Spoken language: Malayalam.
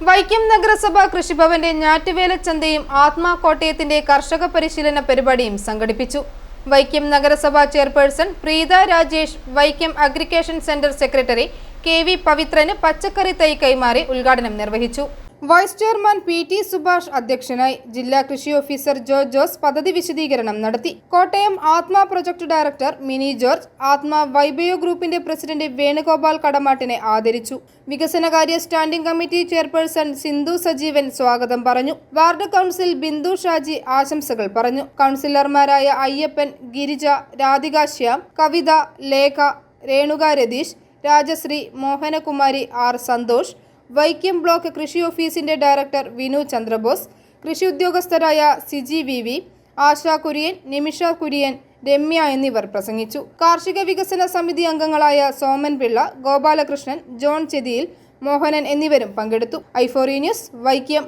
വൈക്കം നഗരസഭ കൃഷിഭവന്റെ ഞാറ്റുവേല ചന്തയും ആത്മാ കോട്ടയത്തിന്റെ കർഷക പരിശീലന പരിപാടിയും സംഘടിപ്പിച്ചു. വൈക്കം നഗരസഭ ചെയർപേഴ്സൺ പ്രീത രാജേഷ്, വൈക്കം അഗ്രികേഷൻ സെന്റർ സെക്രട്ടറി KV പവിത്രന് പച്ചക്കറി തൈ കൈമാറി ഉദ്ഘാടനം നിർവഹിച്ചു. വൈസ് ചെയർമാൻ PT സുഭാഷ് അധ്യക്ഷനായി. ജില്ലാ കൃഷി ഓഫീസർ ജോസ് പദ്ധതി വിശദീകരണം നടത്തി. കോട്ടയം ആത്മാ പ്രൊജക്ട് ഡയറക്ടർ മിനി ജോർജ്, ആത്മാ വൈബയോ ഗ്രൂപ്പിന്റെ പ്രസിഡന്റ് വേണുഗോപാൽ കടമാട്ടിനെ ആദരിച്ചു. വികസനകാര്യ standing committee chairperson Sindhu Sajeevan സ്വാഗതം പറഞ്ഞു. വാർഡ് കൗൺസിൽ ബിന്ദു ഷാജി ആശംസകൾ പറഞ്ഞു. കൗൺസിലർമാരായ അയ്യപ്പൻ, ഗിരിജ, രാധിക ശ്യാം, കവിത, ലേഖ, രേണുക രതീഷ്, രാജശ്രീ, മോഹനകുമാരി, R സന്തോഷ്, വൈക്കം ബ്ലോക്ക് കൃഷി ഓഫീസിന്റെ ഡയറക്ടർ വിനു ചന്ദ്രബോസ്, കൃഷി ഉദ്യോഗസ്ഥരായ സിജി VV, ആശാ കുര്യൻ, നിമിഷ കുര്യൻ, രമ്യ എന്നിവർ പ്രസംഗിച്ചു. കാർഷിക വികസന സമിതി അംഗങ്ങളായ സോമൻ പിള്ള, ഗോപാലകൃഷ്ണൻ, ജോൺ ചെതിയിൽ, മോഹനൻ എന്നിവരും പങ്കെടുത്തു. i4E news, Vaikom.